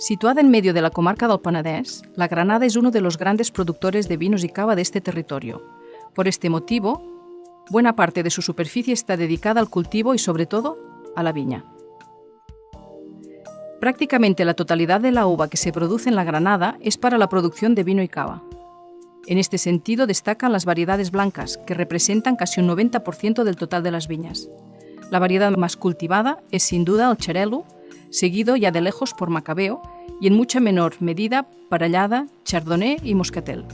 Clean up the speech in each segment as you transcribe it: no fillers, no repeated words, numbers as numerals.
Situada en medio de la comarca del Penedès, la Granada es uno de los grandes productores de vinos y cava de este territorio. Por este motivo, buena parte de su superficie está dedicada al cultivo y, sobre todo, a la viña. Prácticamente la totalidad de la uva que se produce en la Granada es para la producción de vino y cava. En este sentido destacan las variedades blancas, que representan casi un 90% del total de las viñas. La variedad más cultivada es sin duda el Xarel·lo, seguido ya de lejos por Macabeo y en mucha menor medida Parellada, Chardonnay y Moscatel.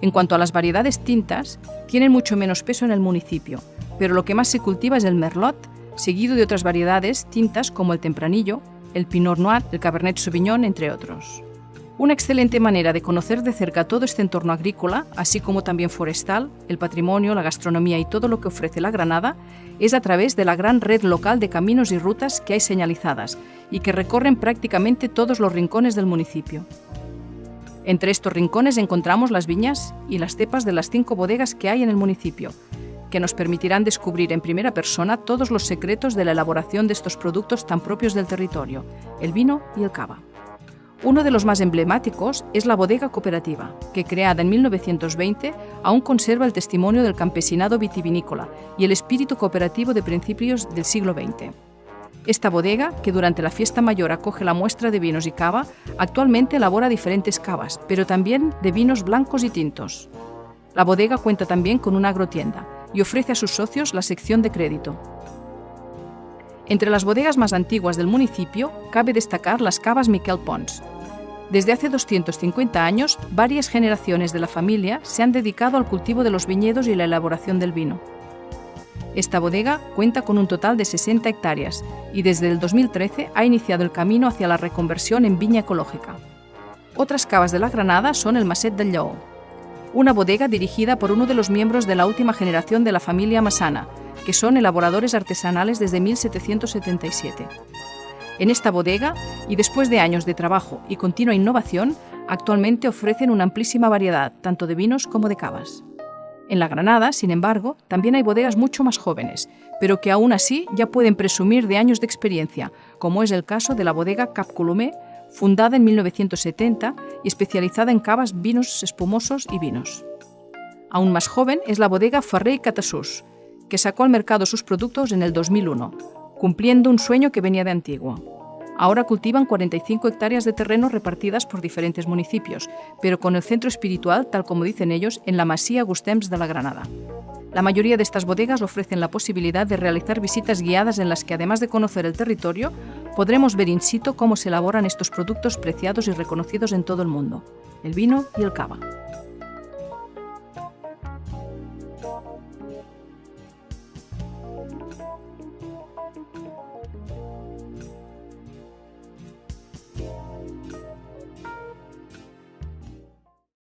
En cuanto a las variedades tintas, tienen mucho menos peso en el municipio, pero lo que más se cultiva es el Merlot, seguido de otras variedades tintas como el Tempranillo, el Pinot Noir, el Cabernet Sauvignon, entre otros. Una excelente manera de conocer de cerca todo este entorno agrícola, así como también forestal, el patrimonio, la gastronomía y todo lo que ofrece la Granada, es a través de la gran red local de caminos y rutas que hay señalizadas y que recorren prácticamente todos los rincones del municipio. Entre estos rincones encontramos las viñas y las cepas de las 5 bodegas que hay en el municipio, que nos permitirán descubrir en primera persona todos los secretos de la elaboración de estos productos tan propios del territorio, el vino y el cava. Uno de los más emblemáticos es la bodega cooperativa, que creada en 1920 aún conserva el testimonio del campesinado vitivinícola y el espíritu cooperativo de principios del siglo XX. Esta bodega, que durante la fiesta mayor acoge la muestra de vinos y cava, actualmente elabora diferentes cavas, pero también de vinos blancos y tintos. La bodega cuenta también con una agrotienda y ofrece a sus socios la sección de crédito. Entre las bodegas más antiguas del municipio, cabe destacar las cavas Miquel Pons. Desde hace 250 años, varias generaciones de la familia se han dedicado al cultivo de los viñedos y la elaboración del vino. Esta bodega cuenta con un total de 60 hectáreas y desde el 2013 ha iniciado el camino hacia la reconversión en viña ecológica. Otras cavas de la Granada son el Maset del Lleó, una bodega dirigida por uno de los miembros de la última generación de la familia Massana, que son elaboradores artesanales desde 1777. En esta bodega, y después de años de trabajo y continua innovación, actualmente ofrecen una amplísima variedad, tanto de vinos como de cavas. En la Granada, sin embargo, también hay bodegas mucho más jóvenes, pero que aún así ya pueden presumir de años de experiencia, como es el caso de la bodega Cap Colomer, fundada en 1970 y especializada en cavas, vinos espumosos y vinos. Aún más joven es la bodega Ferrer i Catasús, que sacó al mercado sus productos en el 2001, cumpliendo un sueño que venía de antiguo. Ahora cultivan 45 hectáreas de terreno repartidas por diferentes municipios, pero con el centro espiritual, tal como dicen ellos, en la Masía Gustems de la Granada. La mayoría de estas bodegas ofrecen la posibilidad de realizar visitas guiadas en las que, además de conocer el territorio, podremos ver in situ cómo se elaboran estos productos preciados y reconocidos en todo el mundo, el vino y el cava.